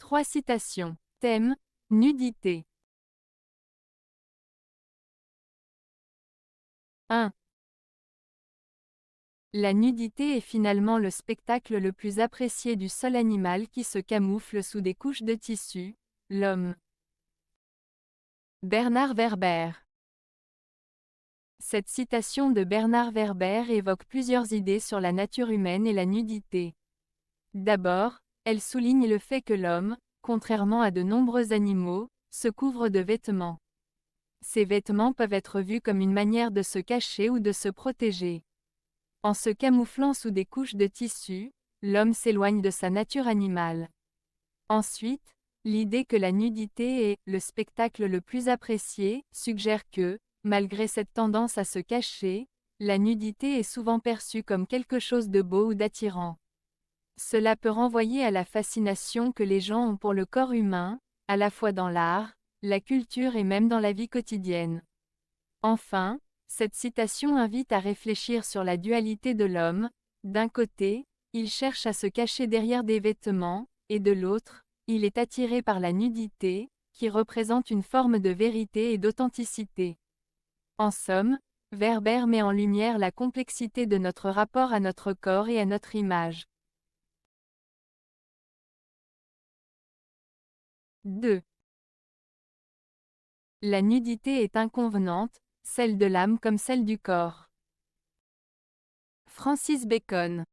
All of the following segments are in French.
3 citations. Thème, nudité. 1. La nudité est finalement le spectacle le plus apprécié du seul animal qui se camoufle sous des couches de tissu, l'homme. Bernard Werber. Cette citation de Bernard Werber évoque plusieurs idées sur la nature humaine et la nudité. D'abord, elle souligne le fait que l'homme, contrairement à de nombreux animaux, se couvre de vêtements. Ces vêtements peuvent être vus comme une manière de se cacher ou de se protéger. En se camouflant sous des couches de tissu, l'homme s'éloigne de sa nature animale. Ensuite, l'idée que la nudité est « le spectacle le plus apprécié » suggère que, malgré cette tendance à se cacher, la nudité est souvent perçue comme quelque chose de beau ou d'attirant. Cela peut renvoyer à la fascination que les gens ont pour le corps humain, à la fois dans l'art, la culture et même dans la vie quotidienne. Enfin, cette citation invite à réfléchir sur la dualité de l'homme. D'un côté, il cherche à se cacher derrière des vêtements, et de l'autre, il est attiré par la nudité, qui représente une forme de vérité et d'authenticité. En somme, Werber met en lumière la complexité de notre rapport à notre corps et à notre image. 2. La nudité est inconvenante, celle de l'âme comme celle du corps. Francis Bacon.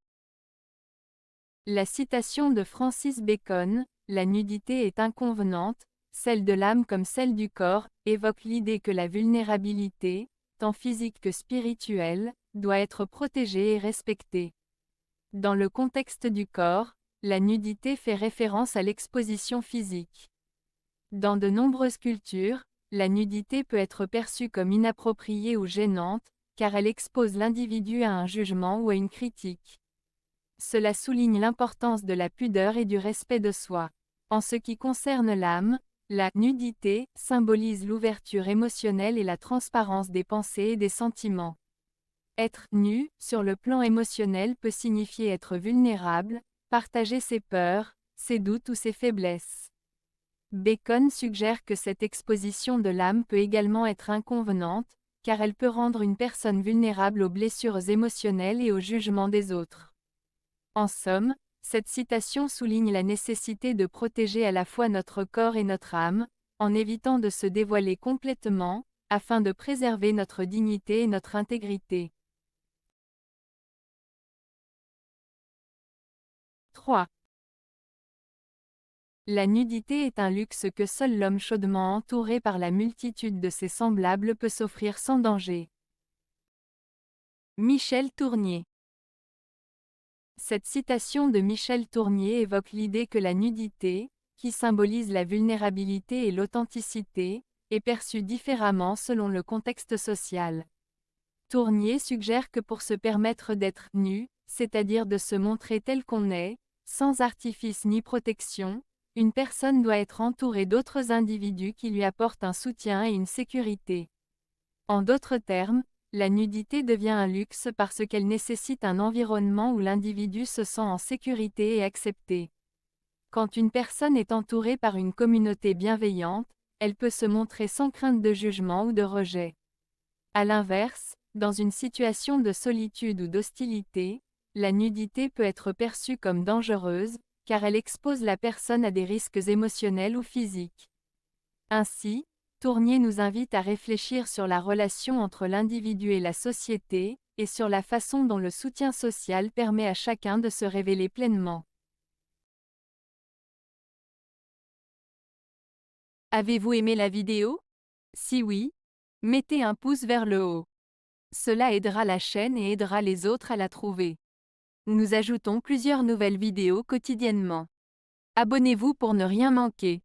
La citation de Francis Bacon, « La nudité est inconvenante, celle de l'âme comme celle du corps », évoque l'idée que la vulnérabilité, tant physique que spirituelle, doit être protégée et respectée. Dans le contexte du corps, la nudité fait référence à l'exposition physique. Dans de nombreuses cultures, la nudité peut être perçue comme inappropriée ou gênante, car elle expose l'individu à un jugement ou à une critique. Cela souligne l'importance de la pudeur et du respect de soi. En ce qui concerne l'âme, la nudité symbolise l'ouverture émotionnelle et la transparence des pensées et des sentiments. Être nu, sur le plan émotionnel, peut signifier être vulnérable, partager ses peurs, ses doutes ou ses faiblesses. Bacon suggère que cette exposition de l'âme peut également être inconvenante, car elle peut rendre une personne vulnérable aux blessures émotionnelles et au jugement des autres. En somme, cette citation souligne la nécessité de protéger à la fois notre corps et notre âme, en évitant de se dévoiler complètement, afin de préserver notre dignité et notre intégrité. 3. La nudité est un luxe que seul l'homme chaudement entouré par la multitude de ses semblables peut s'offrir sans danger. Michel Tournier. Cette citation de Michel Tournier évoque l'idée que la nudité, qui symbolise la vulnérabilité et l'authenticité, est perçue différemment selon le contexte social. Tournier suggère que pour se permettre d'être nu, c'est-à-dire de se montrer tel qu'on est, sans artifice ni protection, une personne doit être entourée d'autres individus qui lui apportent un soutien et une sécurité. En d'autres termes, la nudité devient un luxe parce qu'elle nécessite un environnement où l'individu se sent en sécurité et accepté. Quand une personne est entourée par une communauté bienveillante, elle peut se montrer sans crainte de jugement ou de rejet. À l'inverse, dans une situation de solitude ou d'hostilité, la nudité peut être perçue comme dangereuse, car elle expose la personne à des risques émotionnels ou physiques. Ainsi, Tournier nous invite à réfléchir sur la relation entre l'individu et la société, et sur la façon dont le soutien social permet à chacun de se révéler pleinement. Avez-vous aimé la vidéo? Si oui, mettez un pouce vers le haut. Cela aidera la chaîne et aidera les autres à la trouver. Nous ajoutons plusieurs nouvelles vidéos quotidiennement. Abonnez-vous pour ne rien manquer.